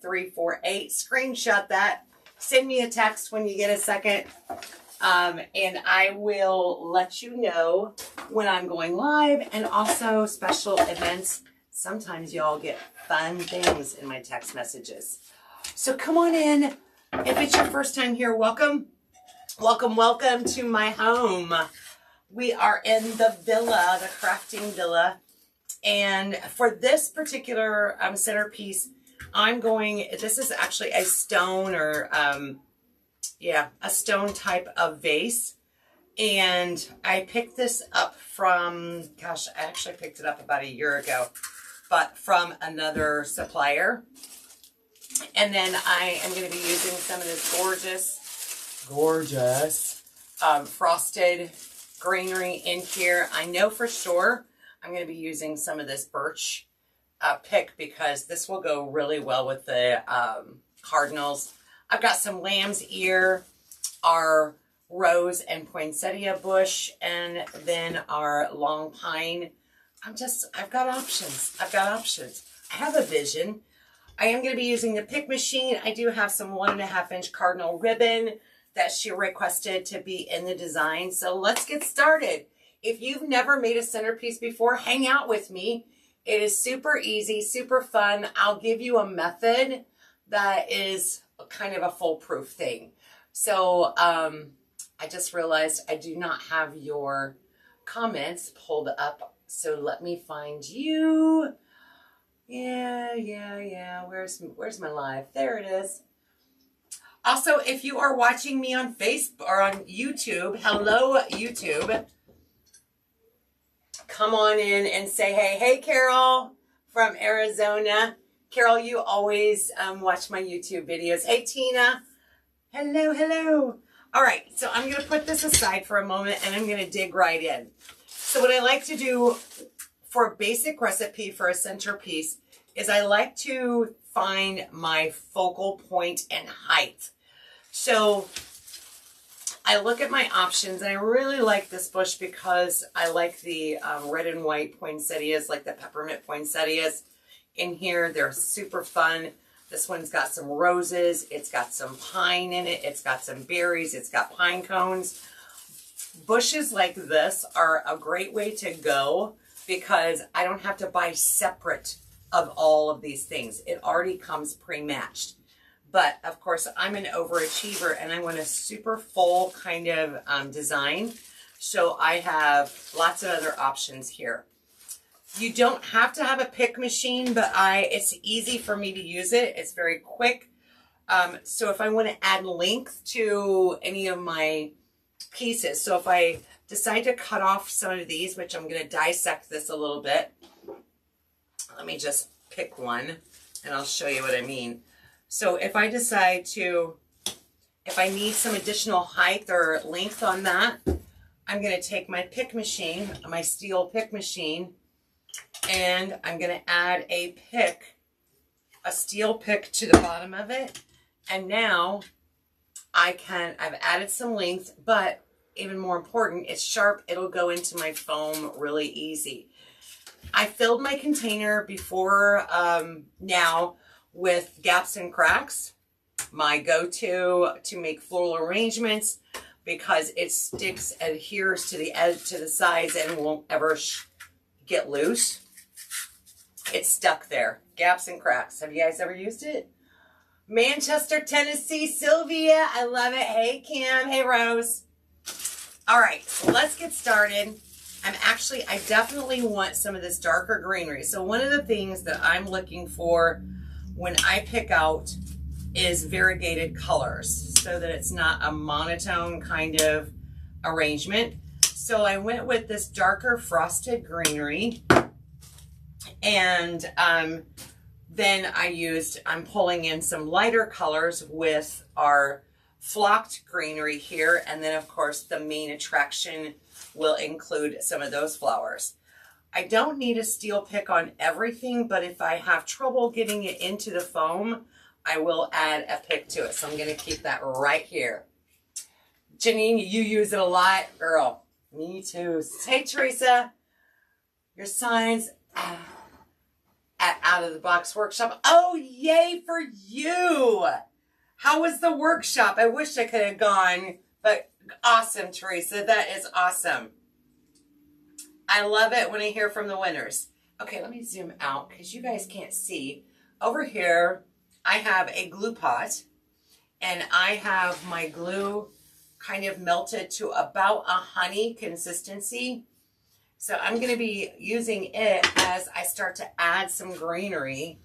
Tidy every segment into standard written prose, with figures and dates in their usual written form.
55348. Screenshot that. Send me a text when you get a second. And I will let you know when I'm going live, and also special events. Sometimes y'all get fun things in my text messages. So come on in. If it's your first time here, welcome. Welcome, welcome to my home. We are in the villa, the crafting villa. And for this particular centerpiece, this is actually a stone or, a stone type of vase. And I picked this up from, gosh, I actually picked it up about a year ago, but from another supplier. And then I am going to be using some of this gorgeous frosted greenery in here. I know for sure I'm going to be using some of this birch pick because this will go really well with the cardinals. I've got some lamb's ear, our rose and poinsettia bush, and then our long pine. I've got options. I have a vision. I am going to be using the pick machine. I do have some 1.5 inch cardinal ribbon that she requested to be in the design. So let's get started. If you've never made a centerpiece before, hang out with me. It is super easy, super fun. I'll give you a method that is kind of a foolproof thing. So I just realized I do not have your comments pulled up. So let me find you. Yeah. Where's my live? There it is. Also, if you are watching me on Facebook or on YouTube, hello YouTube. Come on in and say hey. Hey, Carol from Arizona. Carol, you always watch my YouTube videos. Hey, Tina. Hello. All right, so I'm going to put this aside for a moment, and I'm going to dig right in. So what I like to do for a basic recipe for a centerpiece is I like to find my focal point and height. So I look at my options, and I really like this bush because I like the red and white poinsettias, like the peppermint poinsettias in here. They're super fun. This one's got some roses. It's got some pine in it. It's got some berries. It's got pine cones. Bushes like this are a great way to go because I don't have to buy separate of all of these things. It already comes pre-matched. But of course, I'm an overachiever and I want a super full kind of design. So I have lots of other options here. You don't have to have a pick machine, but it's easy for me to use it. It's very quick. So if I want to add length to any of my pieces, so if I decide to cut off some of these, which I'm going to dissect this a little bit. Let me just pick one and I'll show you what I mean. So if I decide if I need some additional height or length on that, I'm going to take my pick machine, my steel pick machine, and I'm going to add a steel pick to the bottom of it. And now I've added some length, but even more important, it's sharp. It'll go into my foam really easy. I filled my container before now with gaps and cracks, my go-to to make floral arrangements because it adheres to the edge, to the sides, and won't ever get loose. It's stuck there. Gaps and cracks. Have you guys ever used it? Manchester, Tennessee, Sylvia. I love it. Hey, Kim. Hey, Rose. All right, so let's get started. I definitely want some of this darker greenery. So one of the things that I'm looking for when I pick out is variegated colors so that it's not a monotone kind of arrangement. So I went with this darker frosted greenery, and then I'm pulling in some lighter colors with our flocked greenery here, and then of course the main attraction will include some of those flowers. I don't need a steel pick on everything, but if I have trouble getting it into the foam, I will add a pick to it. So I'm going to keep that right here. Janine, you use it a lot. Girl, me too. Hey, Teresa, your signs. at Out of the Box Workshop. Oh, yay for you. How was the workshop? I wish I could have gone, but awesome, Teresa. That is awesome. I love it when I hear from the winners. Okay, let me zoom out because you guys can't see. Over here, I have a glue pot, and I have my glue kind of melted to about a honey consistency. So I'm going to be using it as I start to add some greenery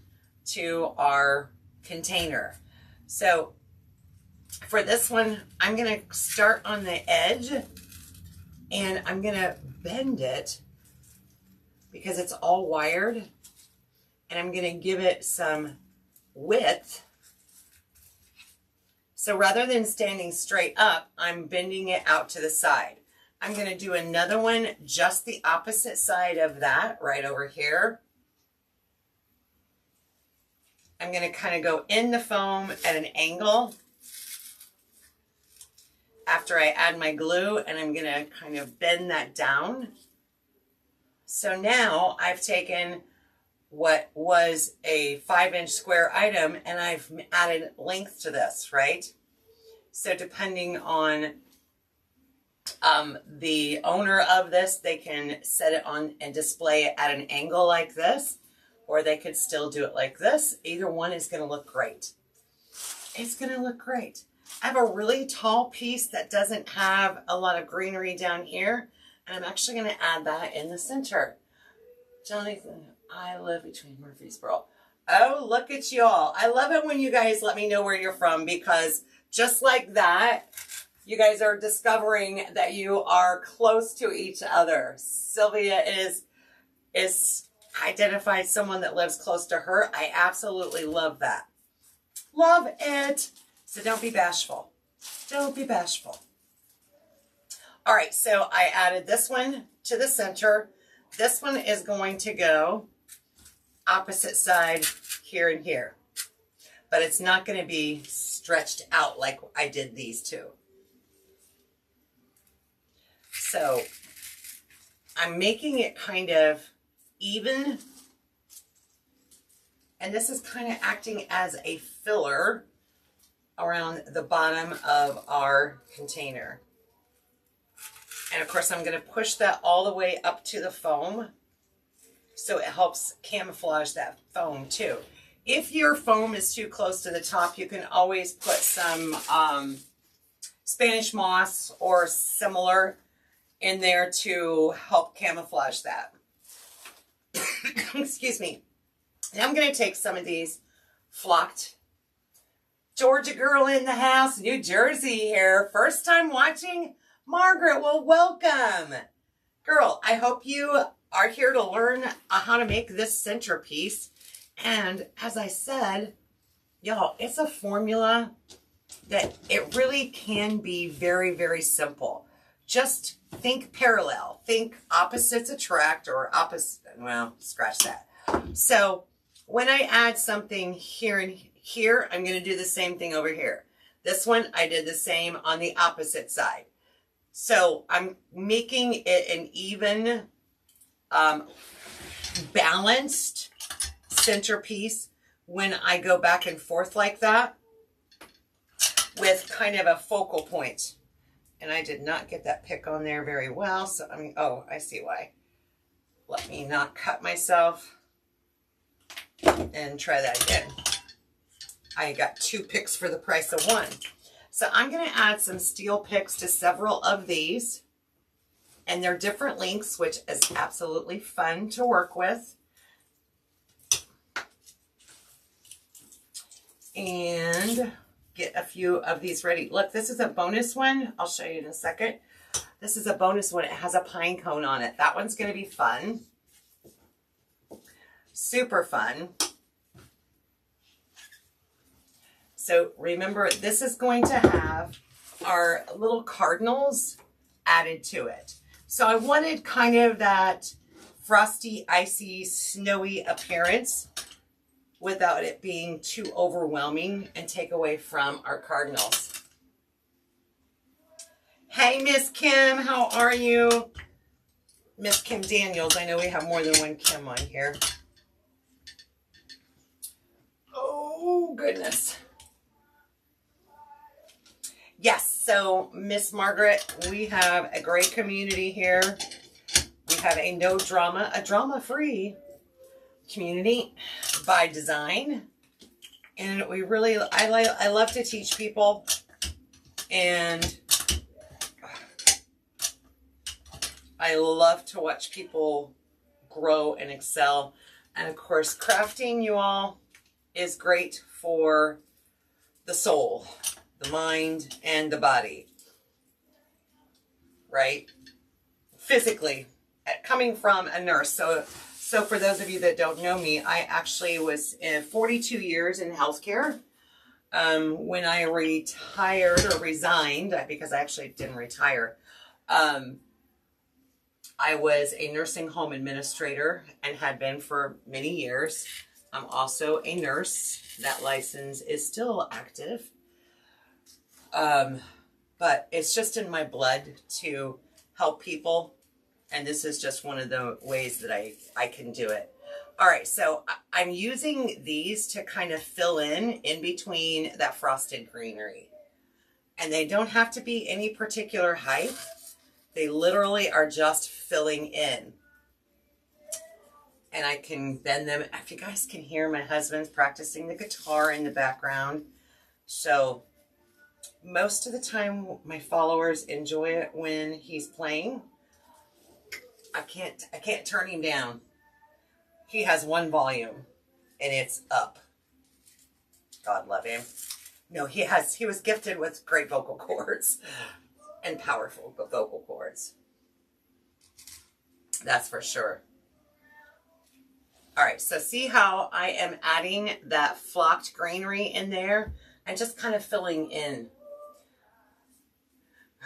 to our container. So for this one, I'm going to start on the edge, and I'm going to bend it because it's all wired, and I'm going to give it some width. So rather than standing straight up, I'm bending it out to the side. I'm going to do another one just the opposite side of that, right over here. I'm going to kind of go in the foam at an angle after I add my glue, and I'm going to kind of bend that down. So now I've taken what was a 5-inch square item and I've added length to this, right? So depending on the owner of this, they can set it on and display it at an angle like this, or they could still do it like this. Either one is going to look great. It's going to look great. I have a really tall piece that doesn't have a lot of greenery down here, and I'm actually going to add that in the center. Jonathan, I live between Murfreesboro. Oh, look at y'all. I love it when you guys let me know where you're from, because just like that, you guys are discovering that you are close to each other. Sylvia is identified someone that lives close to her. I absolutely love that. Love it. So don't be bashful. Don't be bashful. All right, so I added this one to the center. This one is going to go opposite side here and here, but it's not going to be stretched out like I did these two. So I'm making it kind of even, and this is kind of acting as a filler around the bottom of our container. And of course, I'm going to push that all the way up to the foam, so it helps camouflage that foam too. If your foam is too close to the top, you can always put some Spanish moss or similar in there to help camouflage that. Excuse me. Now I'm going to take some of these flocked. Georgia girl in the house, New Jersey here. First time watching? Margaret, well, welcome. Girl, I hope you are here to learn how to make this centerpiece. And as I said, y'all, it's a formula that it really can be very, very simple. Just think parallel. Think opposites attract, or opposite, well, scratch that. So when I add something here and here, I'm going to do the same thing over here. This one, I did the same on the opposite side. So I'm making it an even, balanced centerpiece when I go back and forth like that, with kind of a focal point. And I did not get that pick on there very well. So, I mean, oh, I see why. Let me not cut myself and try that again. I got 2 picks for the price of 1. So I'm going to add some steel picks to several of these. And they're different lengths, which is absolutely fun to work with. And get a few of these ready. Look, this is a bonus one. I'll show you in a second. This is a bonus one. It has a pine cone on it. That one's going to be fun. Super fun. So remember, this is going to have our little cardinals added to it. So I wanted kind of that frosty, icy, snowy appearance without it being too overwhelming and take away from our cardinals. Hey, Miss Kim, how are you? Miss Kim Daniels, I know we have more than one Kim on here. Oh, goodness. Yes, so Miss Margaret, we have a great community here. We have a no drama, a drama-free community by design. And we really, I love to teach people, and I love to watch people grow and excel. And of course, crafting, you all, is great for the soul, the mind, and the body, right? Physically, coming from a nurse. So for those of you that don't know me, I actually was 42 years in healthcare. When I retired or resigned, because I actually didn't retire, I was a nursing home administrator and had been for many years. I'm also a nurse. That license is still active. But it's just in my blood to help people. And this is just one of the ways that I can do it. All right, so I'm using these to kind of fill in between that frosted greenery. And they don't have to be any particular height. They literally are just filling in. And I can bend them. If you guys can hear, my husband's practicing the guitar in the background. So most of the time, my followers enjoy it when he's playing. I can't turn him down. He has one volume, and it's up. God love him. No, he was gifted with great vocal cords and powerful vocal cords. That's for sure. All right, so see how I am adding that flocked greenery in there and just kind of filling in.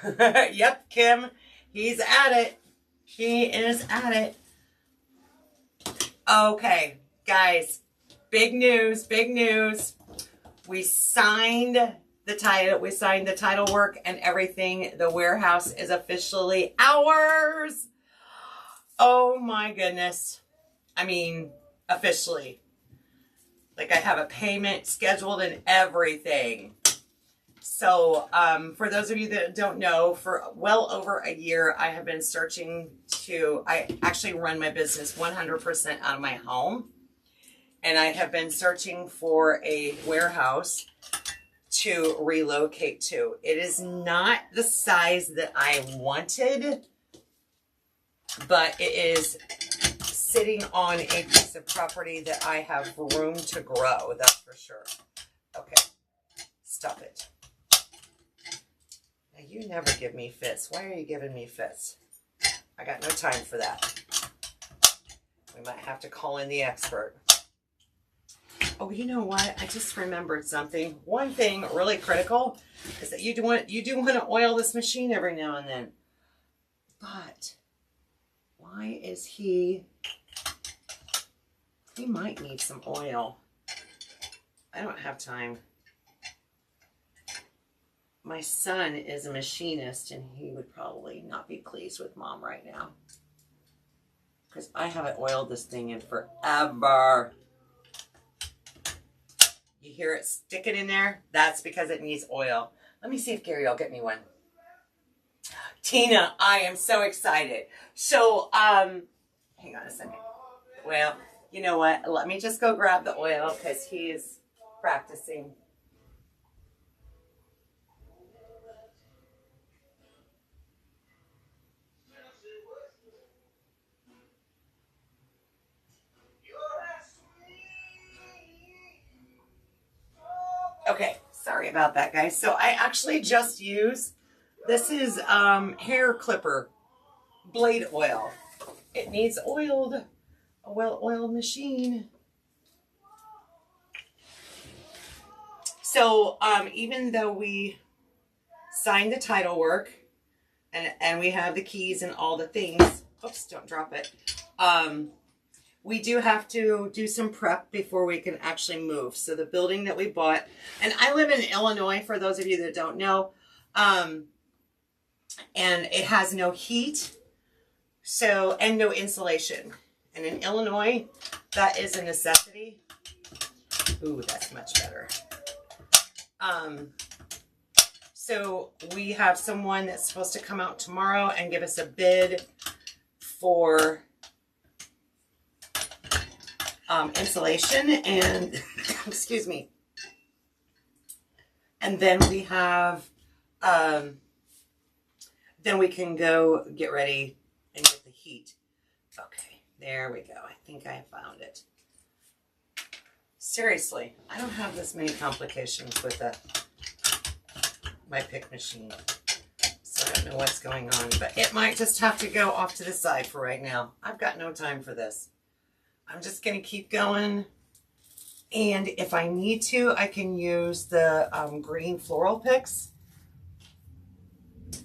Yep, Kim, he's at it. He is at it. Okay, guys, big news, big news. We signed the title. We signed the title work and everything. The warehouse is officially ours. Oh my goodness. I mean, officially. Like, I have a payment scheduled and everything. So, for those of you that don't know, for well over a year, I have been searching I actually run my business 100% out of my home. And I have been searching for a warehouse to relocate to. It is not the size that I wanted, but it is sitting on a piece of property that I have room to grow, that's for sure. Okay, stop it. Now, you never give me fits. Why are you giving me fits? I got no time for that. We might have to call in the expert. Oh, you know what? I just remembered something. One thing really critical is that you do want to oil this machine every now and then. But why is he might need some oil. I don't have time. My son is a machinist, and he would probably not be pleased with Mom right now, because I haven't oiled this thing in forever. You hear it sticking in there? That's because it needs oil. Let me see if Gary will get me one. Tina, I am so excited. So, hang on a second. Well, you know what? Let me just go grab the oil, because he is practicing. Okay, sorry about that, guys. So I actually just use, this is hair clipper blade oil. It needs oiled, a well-oiled machine. So even though we signed the title work and we have the keys and all the things, oops, don't drop it. We do have to do some prep before we can actually move. So the building that we bought, and I live in Illinois, for those of you that don't know, and it has no heat, so, and no insulation. And in Illinois, that is a necessity. Ooh, that's much better. So we have someone that's supposed to come out tomorrow and give us a bid for insulation and, excuse me. And then we have, then we can go get ready and get the heat. Okay, there we go. I think I found it. Seriously, I don't have this many complications with my pick machine. So I don't know what's going on, but it might just have to go off to the side for right now. I've got no time for this. I'm just going to keep going. And if I need to, I can use the green floral picks.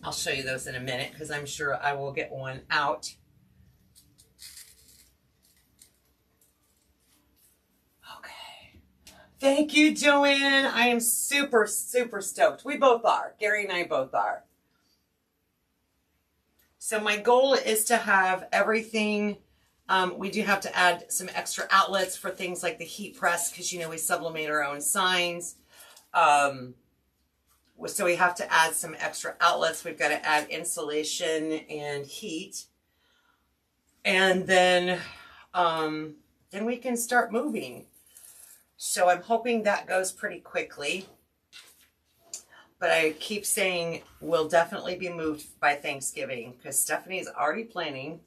I'll show you those in a minute because I'm sure I will get one out. Okay. Thank you, Joanne. I am super, super stoked. We both are. Gary and I both are. So my goal is to have everything. We do have to add some extra outlets for things like the heat press because, you know, we sublimate our own signs. So we have to add some extra outlets. We've got to add insulation and heat. And then we can start moving. So I'm hoping that goes pretty quickly. But I keep saying we'll definitely be moved by Thanksgiving because Stephanie's already planning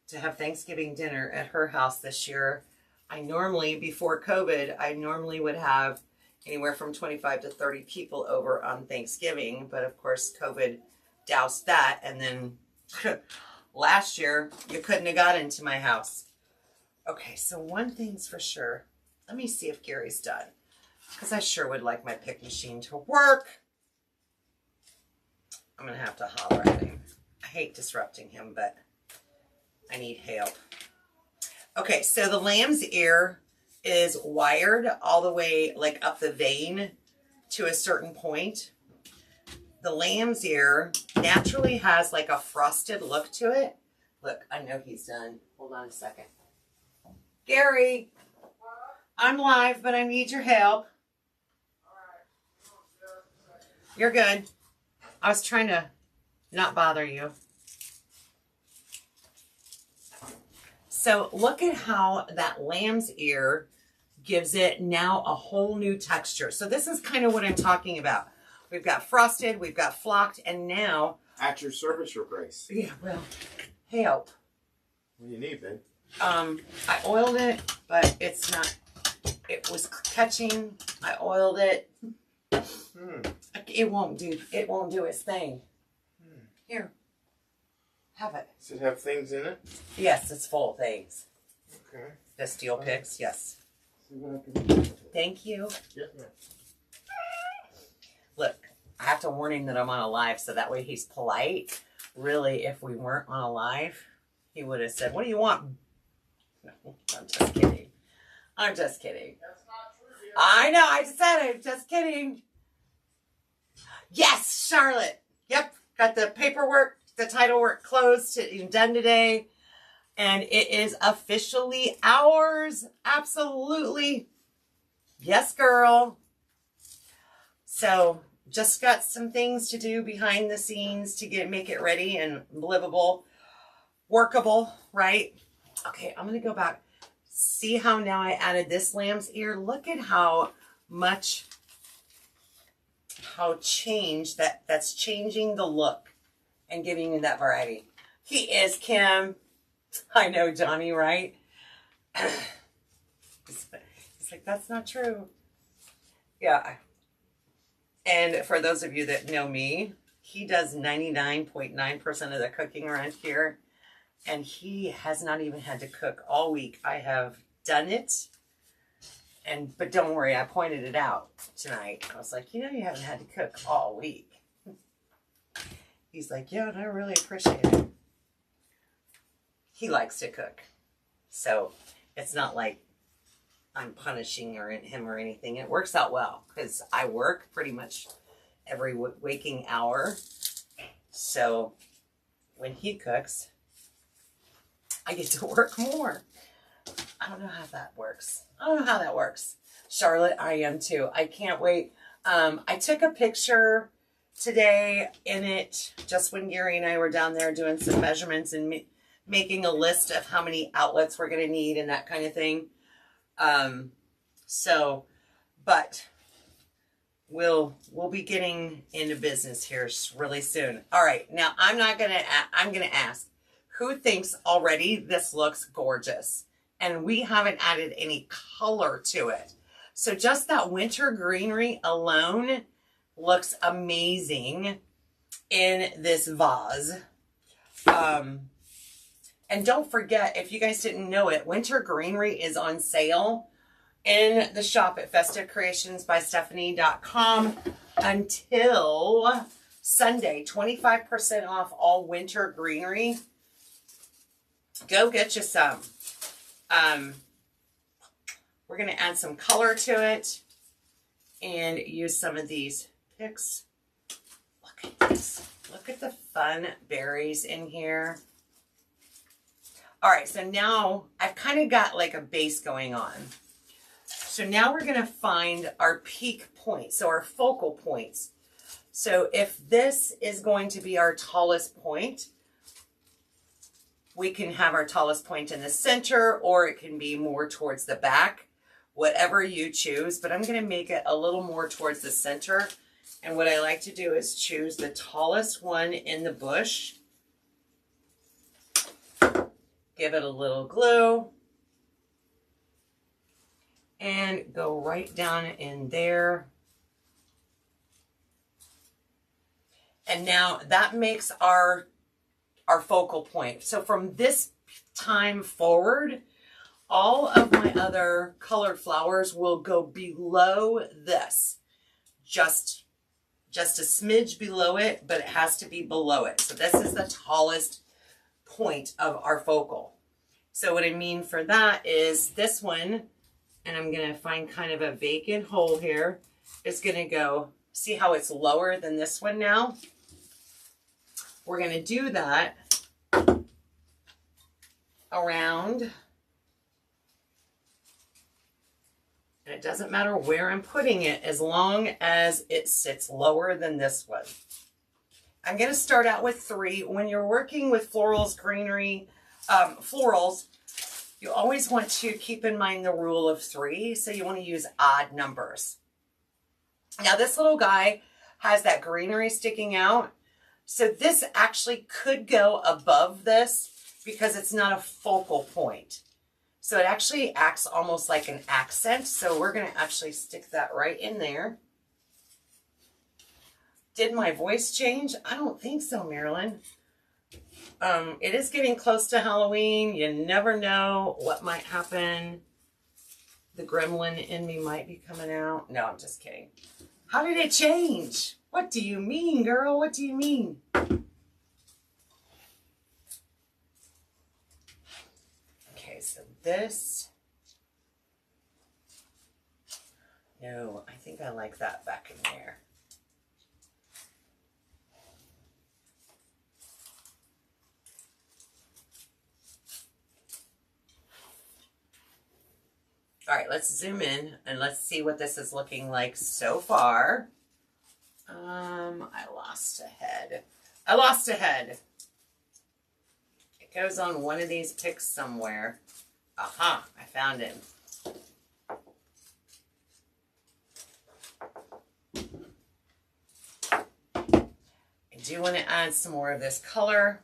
to have Thanksgiving dinner at her house this year. I normally, before COVID, I normally would have anywhere from 25 to 30 people over on Thanksgiving. But of course, COVID doused that. And then last year, you couldn't have got into my house. Okay, so one thing's for sure. Let me see if Gary's done. Because I sure would like my pick machine to work. I'm going to have to holler at him. I hate disrupting him, but I need help. Okay, so the lamb's ear is wired all the way like up the vein to a certain point. The lamb's ear naturally has like a frosted look to it. Look, I know he's done. Hold on a second. Gary, I'm live, but I need your help. You're good. I was trying to not bother you. So look at how that lamb's ear gives it now a whole new texture. So this is kind of what I'm talking about. We've got frosted, we've got flocked, and now... At your service, Your Grace. Yeah, well, help. What do you need, babe? I oiled it, but it's not... It was catching. I oiled it. It won't do its thing. Here. Have it. Does it have things in it? Yes, it's full of things. Okay. The steel picks, yes. See what I can do with it. Thank you. Yes, ma'am. Look, I have to warn him that I'm on a live, so that way he's polite. Really, if we weren't on a live, he would have said, "What do you want?" No, I'm just kidding. I'm just kidding. That's not true, dear. I know, I just said it. Just kidding. Yes, Charlotte. Yep, got the paperwork, the title work closed and done today. And it is officially ours. Absolutely. Yes, girl. So just got some things to do behind the scenes to make it ready and livable, workable, right? Okay, I'm going to go back. See how now I added this lamb's ear? Look at how change that's changing the look and giving you that variety. He is, Kim. I know, Johnny, right? He's like, that's not true. Yeah. And for those of you that know me, he does 99.9% of the cooking around here. And he has not even had to cook all week. I have done it. But don't worry, I pointed it out tonight. I was like, you haven't had to cook all week. He's like, yeah, and I really appreciate it. He likes to cook. So it's not like I'm punishing him or anything. It works out well because I work pretty much every waking hour. So when he cooks, I get to work more. I don't know how that works. Charlotte, I am too. I can't wait. I took a picture today in it just when Gary and I were down there doing some measurements and making a list of how many outlets we're going to need and that kind of thing. But we'll be getting into business here really soon. All right, now I'm going to ask, who thinks already this looks gorgeous? And we haven't added any color to it. So just that winter greenery alone looks amazing in this vase. And don't forget, if you guys didn't know it, winter greenery is on sale in the shop at festivecreationsbystephanie.com until Sunday. 25% off all winter greenery. Go get you some. We're going to add some color to it and use some of these picks. Look at this. Look at the fun berries in here. All right, so now I've kind of got like a base going on. So now we're going to find our peak points, so our focal points. So if this is going to be our tallest point, we can have our tallest point in the center, or it can be more towards the back, whatever you choose. But I'm going to make it a little more towards the center. And what I like to do is choose the tallest one in the bush. Give it a little glue. And go right down in there. And now that makes our focal point. So from this time forward, all of my other colored flowers will go below this. Just a smidge below it, but it has to be below it. So this is the tallest point of our focal. So what I mean for that is this one, and I'm going to find kind of a vacant hole here, is going to go, see how it's lower than this one now? We're going to do that around, and it doesn't matter where I'm putting it as long as it sits lower than this one. I'm going to start out with 3. When you're working with florals, greenery, florals, you always want to keep in mind the rule of 3. So you want to use odd numbers. Now this little guy has that greenery sticking out. So this actually could go above this because it's not a focal point. So it actually acts almost like an accent. So we're going to actually stick that right in there. Did my voice change? I don't think so, Marilyn. It is getting close to Halloween. You never know what might happen. The gremlin in me might be coming out. No, I'm just kidding. How did it change? What do you mean, girl? What do you mean? Okay, so this. No, I think I like that back in there. All right, let's zoom in and let's see what this is looking like so far. I lost a head. I lost a head. It goes on one of these picks somewhere. Aha, I found him. I do want to add some more of this color.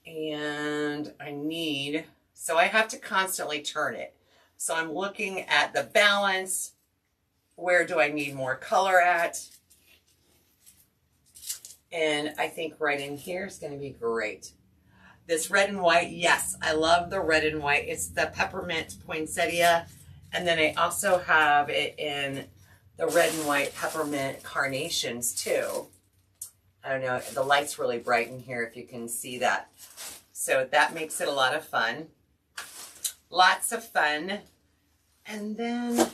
And I need, so I have to constantly turn it. So I'm looking at the balance. Where do I need more color at? And I think right in here is going to be great. This red and white, yes, I love the red and white. It's the peppermint poinsettia. And then I also have it in the red and white peppermint carnations too. I don't know, the light's really bright in here if you can see that. So that makes it a lot of fun. Lots of fun. And then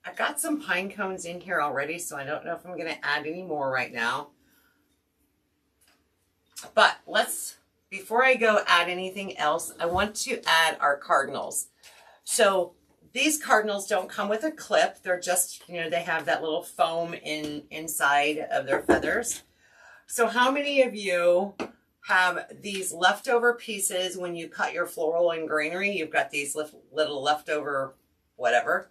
I got some pine cones in here already, so I don't know if I'm going to add any more right now. But let's, before I go add anything else, I want to add our cardinals. So these cardinals don't come with a clip. They're just, they have that little foam inside of their feathers. So how many of you have these leftover pieces when you cut your floral and greenery? You've got these little leftover whatever.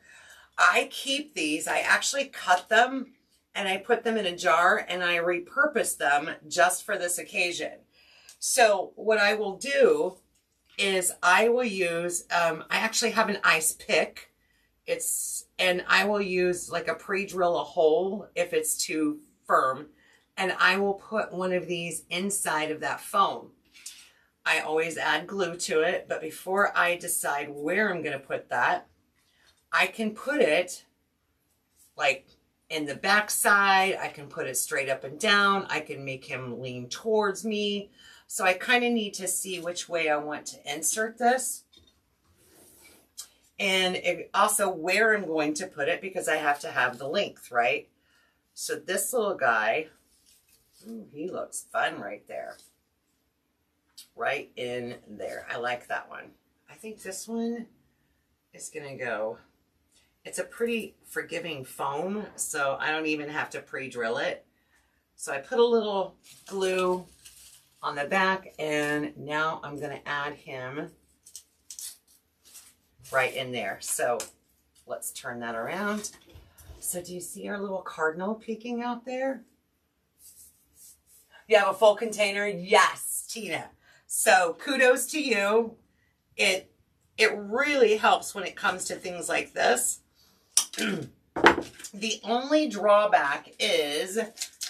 I keep these. I actually cut them and I put them in a jar and I repurpose them just for this occasion. So what I will do is I will use, I actually have an ice pick. And I will use like a pre-drill a hole if it's too firm. And I will put one of these inside of that foam. I always add glue to it, but before I decide where I'm going to put that, I can put it like in the back side. I can put it straight up and down. I can make him lean towards me. So I kind of need to see which way I want to insert this. And also where I'm going to put it, because I have to have the length, right? So this little guy, ooh, he looks fun right there. Right in there. I like that one. I think this one is going to go. It's a pretty forgiving foam, so I don't even have to pre-drill it. So I put a little glue on the back, and now I'm going to add him right in there. So let's turn that around. So do you see our little cardinal peeking out there? You have a full container? Yes, Tina. So kudos to you. It really helps when it comes to things like this. The only drawback is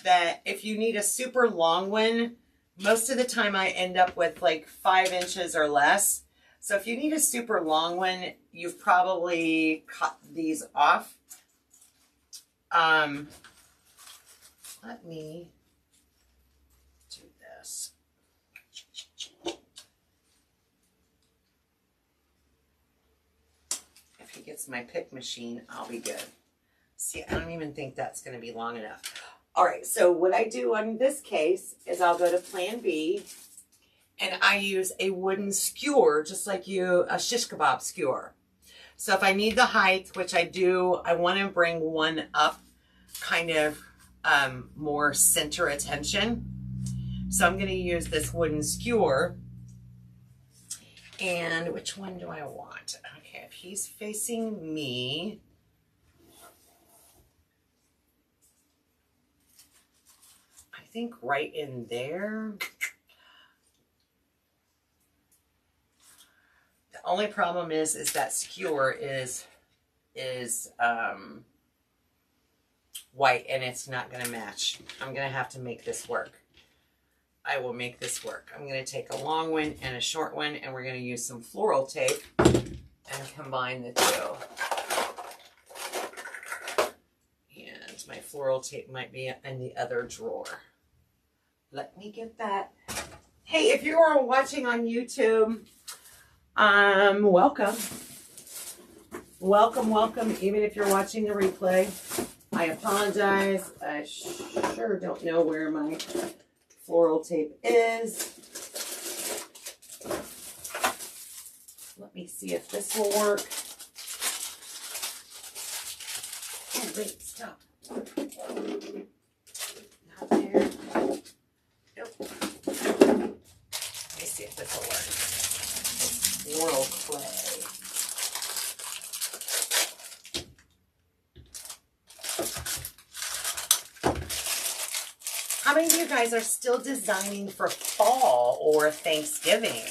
that if you need a super long one, most of the time I end up with like 5 inches or less. So if you need a super long one, you've probably cut these off. Let me do this. If he gets my pick machine, I'll be good. See, I don't even think that's going to be long enough. All right, so what I do on this case is I'll go to Plan B, and I use a wooden skewer, just like a shish kebab skewer. So if I need the height, which I do, I want to bring one up kind of more center attention. So I'm going to use this wooden skewer. And which one do I want? Okay, if he's facing me, I think right in there. The only problem is that skewer is white, and it's not going to match. I'm going to have to make this work. I will make this work. I'm going to take a long one and a short one, and we're going to use some floral tape and combine the two. And my floral tape might be in the other drawer. Let me get that. Hey, if you are watching on YouTube, welcome. Welcome, even if you're watching the replay. I apologize. I sure don't know where my floral tape is. Let me see if this will work. Oh, wait, stop. Not there. Nope. Let me see if this will work. Floral clay. How many of you guys are still designing for fall or Thanksgiving?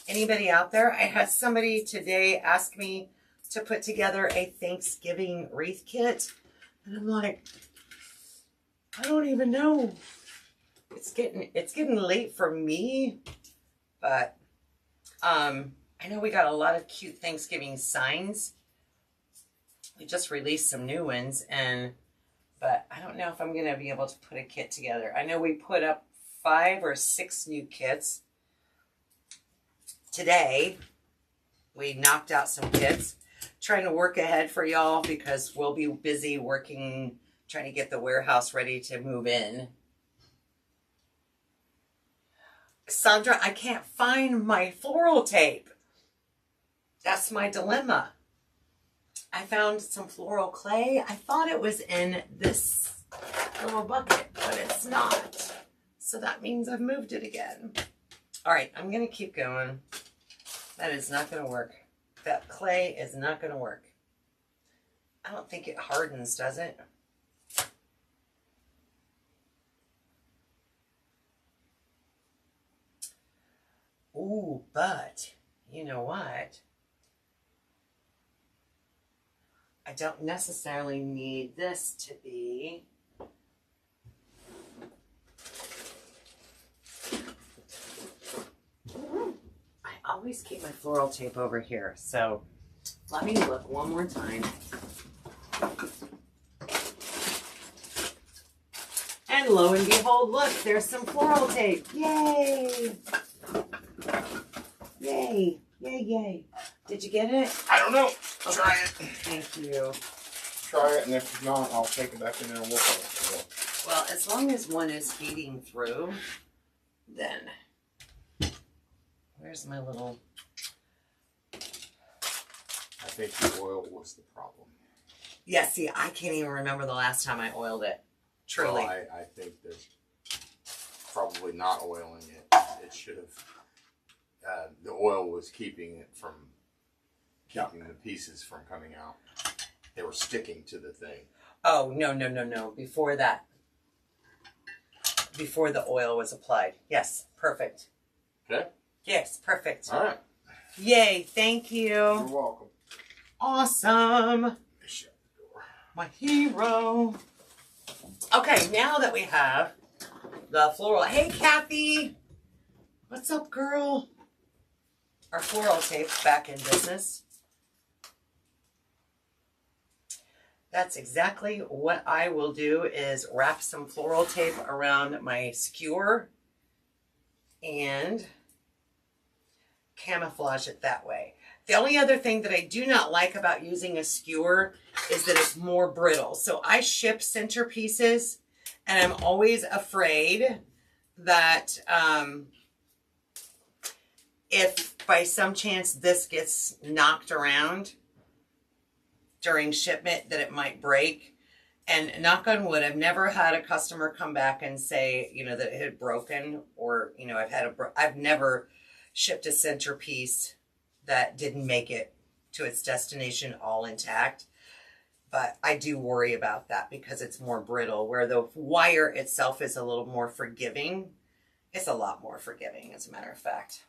Anybody out there? I had somebody today ask me to put together a Thanksgiving wreath kit. And I'm like, I don't even know. It's getting late for me, but I know we got a lot of cute Thanksgiving signs. We just released some new ones, but I don't know if I'm going to be able to put a kit together. I know we put up 5 or 6 new kits. Today, we knocked out some kits. Trying to work ahead for y'all because we'll be busy working, trying to get the warehouse ready to move in. Sandra, I can't find my floral tape. That's my dilemma. I found some floral clay. I thought it was in this little bucket, but it's not. So that means I've moved it again. All right, I'm gonna keep going. That is not gonna work. That clay is not gonna work. I don't think it hardens, does it? Ooh, but you know what? I don't necessarily need this to be. I always keep my floral tape over here, so let me look one more time. And lo and behold, look, there's some floral tape. Yay! Yay, yay, yay. Did you get it? I don't know. Okay. Try it. Thank you. Try it, and if not, I'll take it back in there and work on it. Well, as long as one is feeding through, then where's my little... I think the oil was the problem. Yeah, see, I can't even remember the last time I oiled it. Truly. Well, I think that probably not oiling it. It should have. The oil was keeping it from keeping the pieces from coming out. They were sticking to the thing. Oh, no, no, no, no. Before that. Before the oil was applied. Yes, perfect. Okay? Yes, perfect. All right. Yay, thank you. You're welcome. Awesome. Shut the door. My hero. Okay, now that we have the floral. Hey, Kathy. What's up, girl? Our floral tape back in business. That's exactly what I will do, is wrap some floral tape around my skewer and camouflage it that way. The only other thing that I do not like about using a skewer is that it's more brittle. So I ship centerpieces, and I'm always afraid that if by some chance this gets knocked around during shipment, that it might break. And knock on wood, I've never had a customer come back and say, you know, that it had broken, or, you know, I've never shipped a centerpiece that didn't make it to its destination all intact. But I do worry about that because it's more brittle, where the wire itself is a little more forgiving. It's a lot more forgiving, as a matter of fact.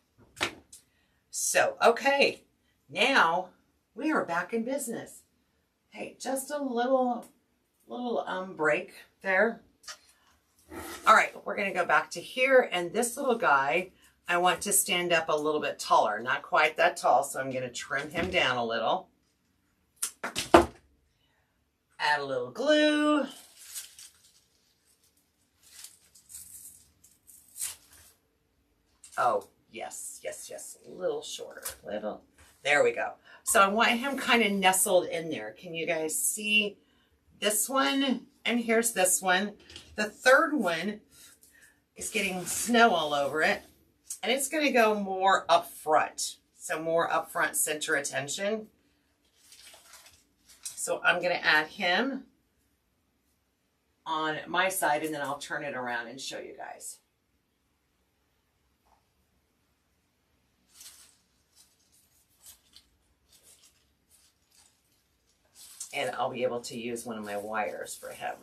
So, okay, now we are back in business. Hey, just a little break there. All right, we're gonna go back to here, and this little guy, I want to stand up a little bit taller, not quite that tall, so I'm gonna trim him down a little. Add a little glue. Oh, yes, yes, yes, a little shorter, little, there we go. So I want him kind of nestled in there. Can you guys see this one? And here's this one. The third one is getting snow all over it, and it's gonna go more up front. So more up front center attention. So I'm gonna add him on my side, and then I'll turn it around and show you guys. And I'll be able to use one of my wires for him.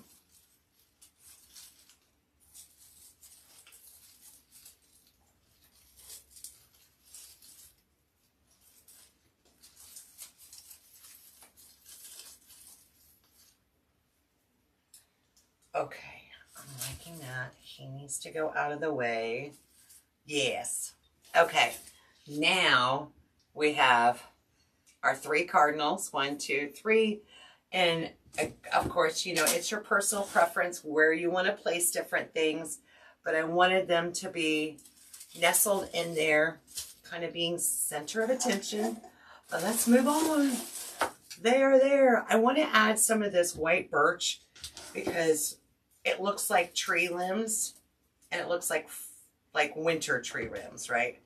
Okay, I'm liking that. He needs to go out of the way. Yes. Okay, now we have our 3 cardinals, 1, 2, 3. And of course, you know, it's your personal preference where you want to place different things, but I wanted them to be nestled in there, kind of being center of attention. But let's move on. There. I want to add some of this white birch because it looks like tree limbs, and it looks like winter tree limbs, right?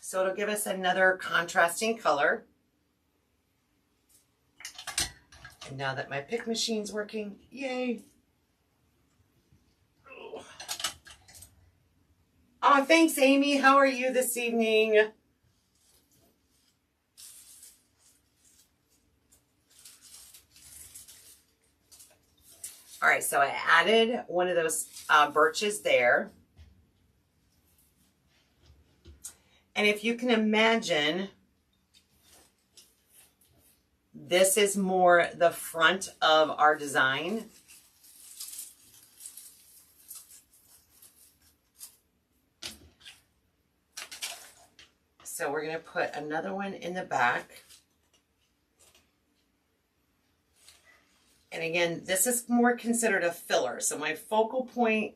So it'll give us another contrasting color. And now that my pick machine's working, yay. Oh, thanks, Amy. How are you this evening? All right, so I added one of those birches there. And if you can imagine, this is more the front of our design. So we're going to put another one in the back. And again, this is more considered a filler. So my focal point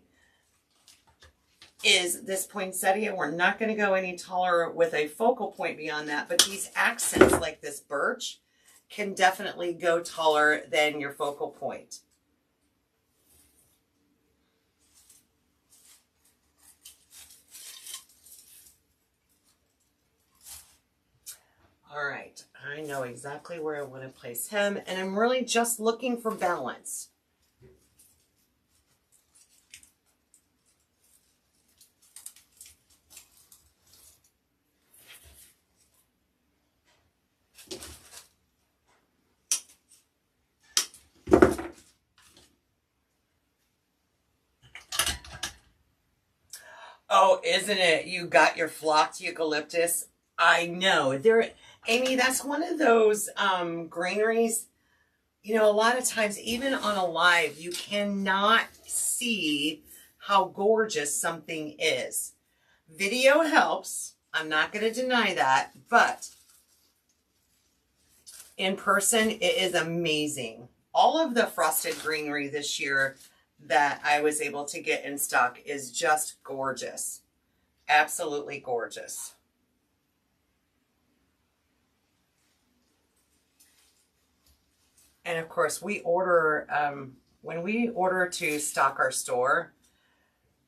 is this poinsettia. We're not going to go any taller with a focal point beyond that, but these accents like this birch can definitely go taller than your focal point. All right, I know exactly where I want to place him, and I'm really just looking for balance. Oh, isn't it? You got your flocked eucalyptus. I know. Amy, that's one of those greeneries. You know, a lot of times, even on a live, you cannot see how gorgeous something is. Video helps. I'm not going to deny that. But in person, it is amazing. All of the frosted greenery this year that I was able to get in stock is just gorgeous. Absolutely gorgeous. And of course, we order, when we order to stock our store,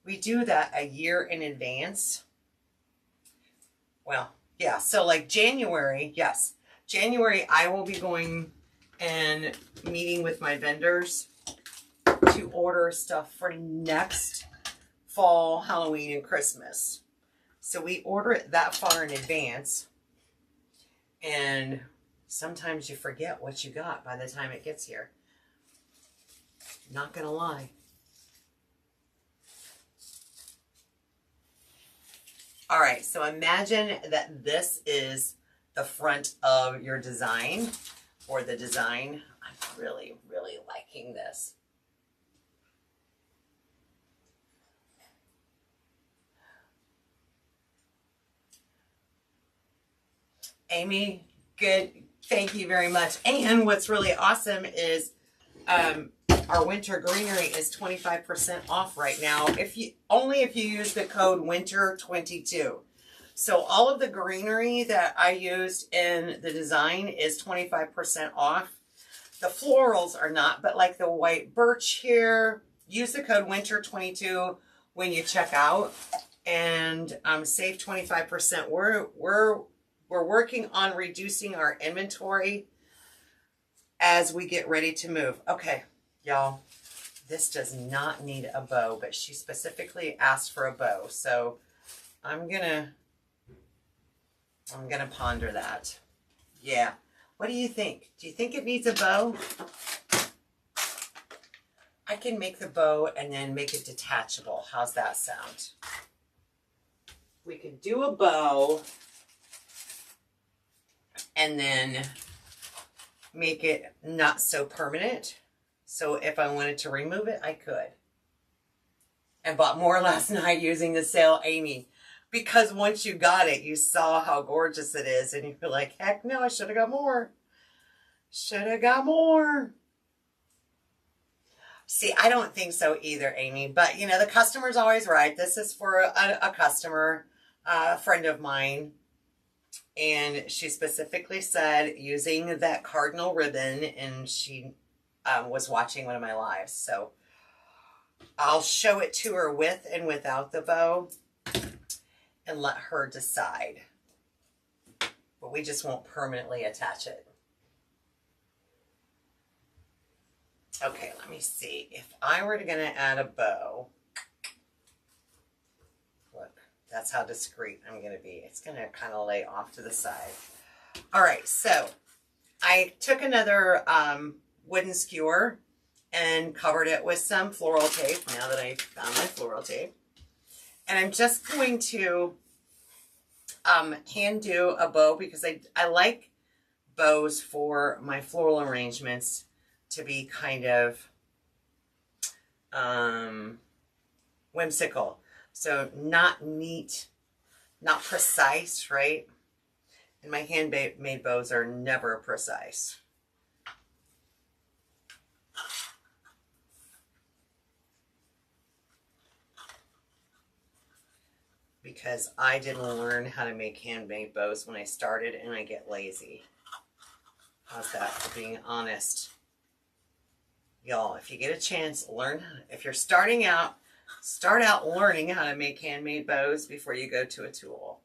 we do that a year in advance. Well, yeah, so like January, yes. January, I will be going and meeting with my vendors to order stuff for next fall, Halloween, and Christmas. So we order it that far in advance, and sometimes you forget what you got by the time it gets here. Not gonna lie. All right, so imagine that this is the front of your design, or the design. I'm really, really liking this. Amy, good. Thank you very much. And what's really awesome is our winter greenery is 25% off right now. If you use the code winter22. So all of the greenery that I used in the design is 25% off. The florals are not, but like the white birch here, use the code winter22 when you check out and save 25%. We're working on reducing our inventory as we get ready to move. Okay, y'all, this does not need a bow, but she specifically asked for a bow. So I'm gonna ponder that. Yeah. What do you think? Do you think it needs a bow? I can make the bow and then make it detachable. How's that sound? We could do a bow and then make it not so permanent. So if I wanted to remove it, I could. I bought more last night using the sale, Amy, because once you got it, you saw how gorgeous it is. And you're like, heck no, I should have got more. Should have got more. See, I don't think so either, Amy. But, you know, the customer's always right. This is for a customer, a friend of mine. And she specifically said using that cardinal ribbon, and she was watching one of my lives. So I'll show it to her with and without the bow and let her decide. But we just won't permanently attach it. Okay, let me see. If I were going to add a bow, look, that's how discreet I'm going to be. It's going to kind of lay off to the side. All right, so I took another wooden skewer and covered it with some floral tape now that I found my floral tape. And I'm just going to hand do a bow because I like bows for my floral arrangements to be kind of whimsical. So not neat, not precise, right? And my handmade bows are never precise. Because I didn't learn how to make handmade bows when I started, and I get lazy. How's that for being honest? Y'all, if you get a chance, learn. If you're starting out, start out learning how to make handmade bows before you go to a tool.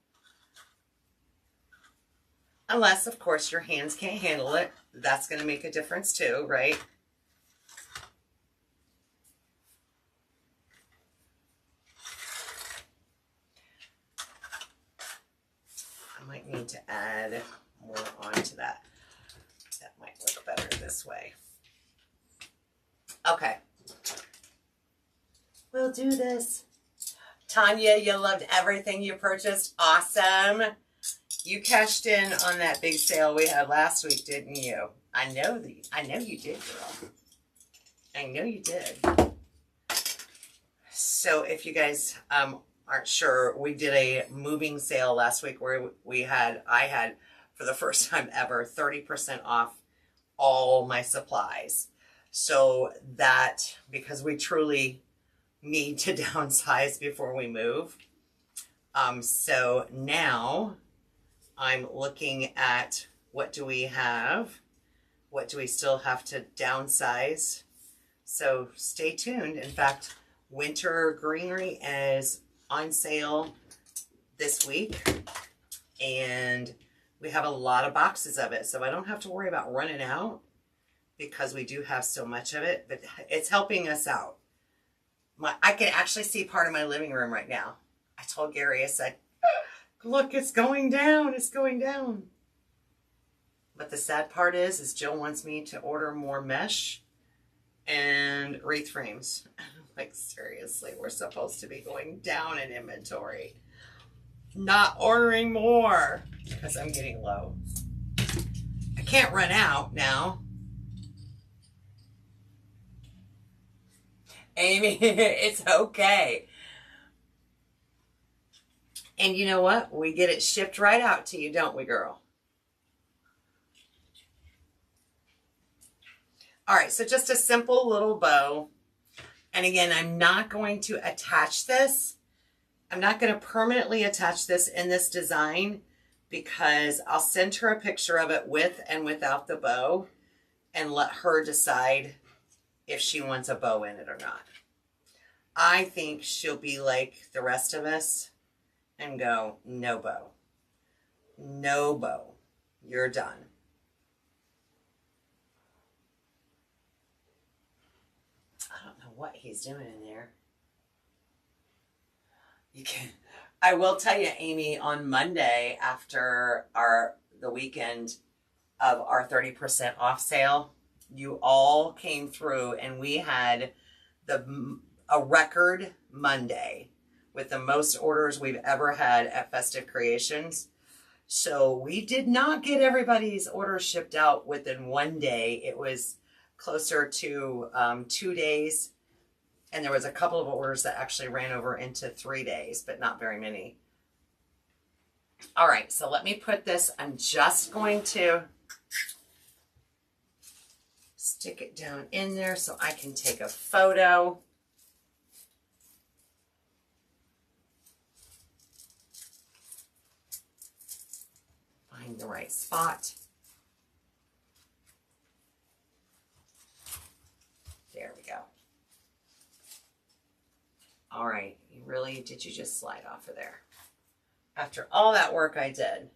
Unless, of course, your hands can't handle it. That's going to make a difference too, right? I might need to add more onto that. That might look better this way. Okay. We'll do this. Tanya, you loved everything you purchased. Awesome. You cashed in on that big sale we had last week, didn't you? I know you did, girl. I know you did. So if you guys aren't sure, we did a moving sale last week where I had for the first time ever 30% off all my supplies. So that, because we truly need to downsize before we move. So now I'm looking at what do we have? What do we still have to downsize? So stay tuned. In fact, winter greenery is on sale this week. And we have a lot of boxes of it. So I don't have to worry about running out because we do have so much of it. But it's helping us out. I can actually see part of my living room right now. I told Gary, I said, look, it's going down. It's going down. But the sad part is Jill wants me to order more mesh and wreath frames. Like, seriously, we're supposed to be going down in inventory. Not ordering more because I'm getting low. I can't run out now. Amy, it's okay. And you know what? We get it shipped right out to you, don't we, girl? All right, so just a simple little bow. And again, I'm not going to attach this. I'm not going to permanently attach this in this design because I'll send her a picture of it with and without the bow and let her decide if she wants a bow in it or not. I think she'll be like the rest of us and go, no bow. No bow. You're done. I don't know what he's doing in there. You can. I will tell you, Amy, on Monday after the weekend of our 30% off sale, you all came through and we had a record Monday with the most orders we've ever had at Festive Creations. So we did not get everybody's orders shipped out within one day. It was closer to 2 days. And there was a couple of orders that actually ran over into 3 days, but not very many. All right, so let me put this. I'm just going to stick it down in there so I can take a photo. Find the right spot. There we go. All right, did you just slide off of there? After all that work I did.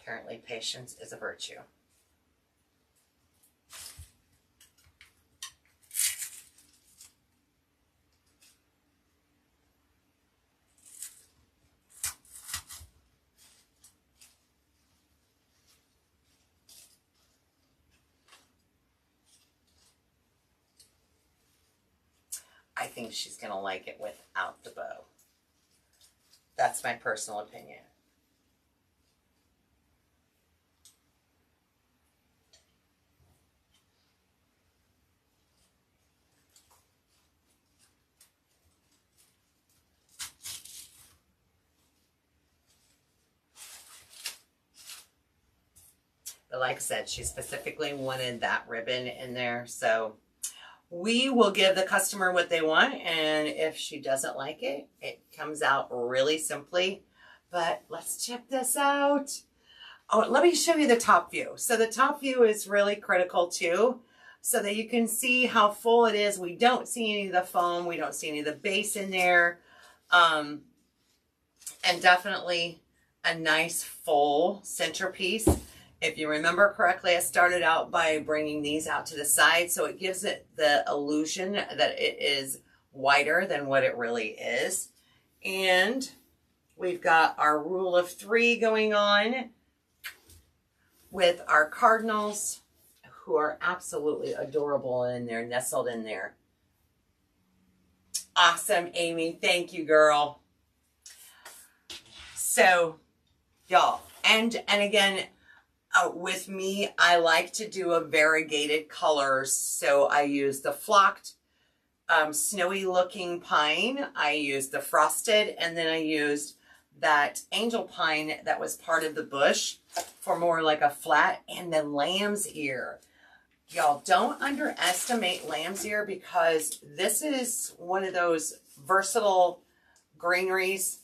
Apparently patience is a virtue. I think she's going to like it without the bow. That's my personal opinion. But like I said, she specifically wanted that ribbon in there. So we will give the customer what they want. And if she doesn't like it, it comes out really simply. But let's check this out. Oh, let me show you the top view. So the top view is really critical too, so that you can see how full it is. We don't see any of the foam. We don't see any of the base in there. And definitely a nice full centerpiece. If you remember correctly, I started out by bringing these out to the side, so it gives it the illusion that it is wider than what it really is. And we've got our rule of 3 going on with our cardinals, who are absolutely adorable, and they're nestled in there. Awesome, Amy. Thank you, girl. So, y'all, and again, with me, I like to do a variegated colors. So I use the flocked, snowy looking pine. I used the frosted, and then I used that angel pine that was part of the bush for more like a flat, and then lamb's ear. Y'all, don't underestimate lamb's ear, because this is one of those versatile greeneries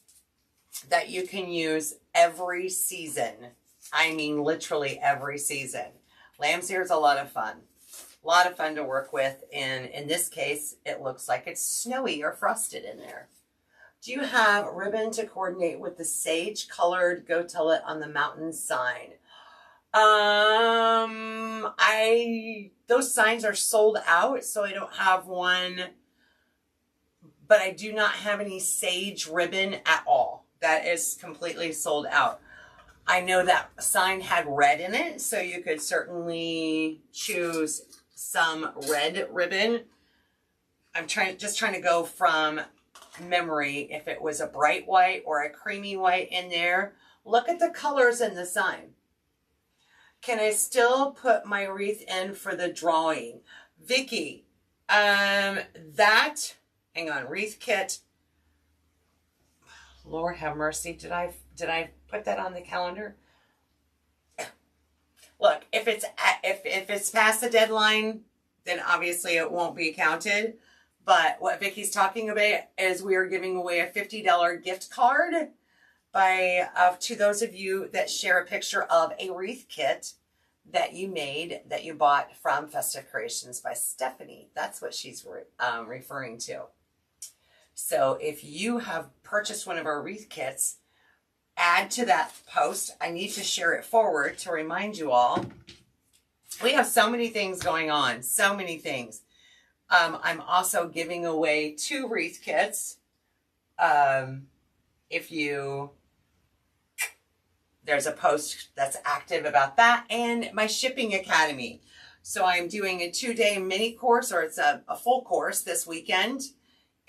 that you can use every season. I mean, literally every season. Lamb's ear is a lot of fun. A lot of fun to work with. And in this case, it looks like it's snowy or frosted in there. Do you have ribbon to coordinate with the sage colored Go Tell It on the Mountain sign? Those signs are sold out, so I don't have one. But I do not have any sage ribbon at all. That is completely sold out. I know that sign had red in it, so you could certainly choose some red ribbon. I'm just trying to go from memory if it was a bright white or a creamy white in there. Look at the colors in the sign. Can I still put my wreath in for the drawing? Vicky, hang on, wreath kit. Lord have mercy. Did I put that on the calendar? Look, if it's past the deadline, then obviously it won't be counted. But what Vicky's talking about is we are giving away a $50 gift card to those of you that share a picture of a wreath kit that you made, that you bought from Festive Creations by Stephanie. That's what she's referring to. So if you have purchased one of our wreath kits, add to that post. I need to share it forward to remind you all. We have so many things going on, so many things. I'm also giving away 2 wreath kits. There's a post that's active about that, and my shipping academy. So I'm doing a 2-day mini course, or it's a full course this weekend.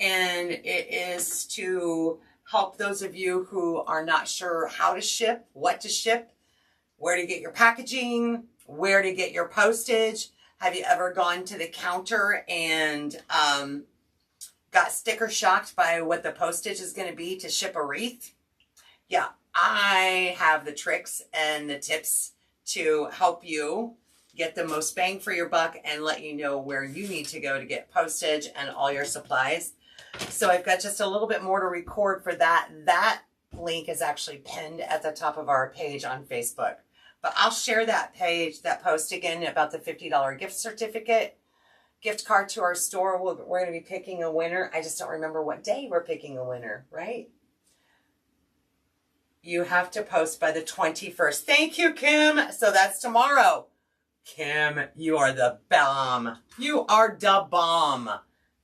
And it is to help those of you who are not sure how to ship, what to ship, where to get your packaging, where to get your postage. Have you ever gone to the counter and got sticker shocked by what the postage is going to be to ship a wreath? Yeah, I have the tricks and the tips to help you get the most bang for your buck and let you know where you need to go to get postage and all your supplies. So I've got just a little bit more to record for that. That link is actually pinned at the top of our page on Facebook. But I'll share that that post again about the $50 gift card to our store. We're going to be picking a winner. I just don't remember what day we're picking a winner, right? You have to post by the 21st. Thank you, Kim. So that's tomorrow. Kim, you are the bomb. You are the bomb.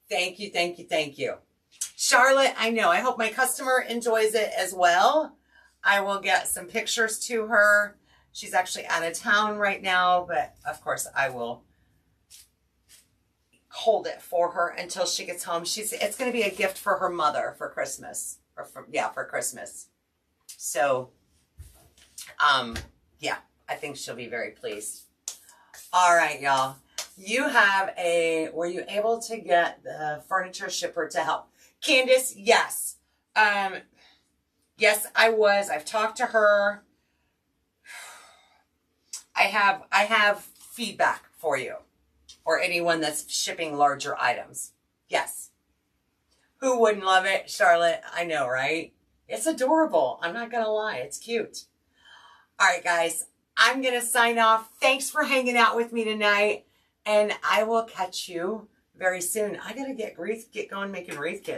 Thank you, thank you, thank you. Charlotte, I know. I hope my customer enjoys it as well. I will get some pictures to her. She's actually out of town right now, but of course I will hold it for her until she gets home. It's going to be a gift for her mother for Christmas. For Christmas. So, yeah, I think she'll be very pleased. All right, y'all. Were you able to get the furniture shipper to help? Candace, yes. Yes, I was. I've talked to her. I have feedback for you or anyone that's shipping larger items. Yes. Who wouldn't love it? Charlotte, I know, right? It's adorable. I'm not going to lie. It's cute. All right, guys. I'm going to sign off. Thanks for hanging out with me tonight. And I will catch you very soon. I got to get going making wreath kits.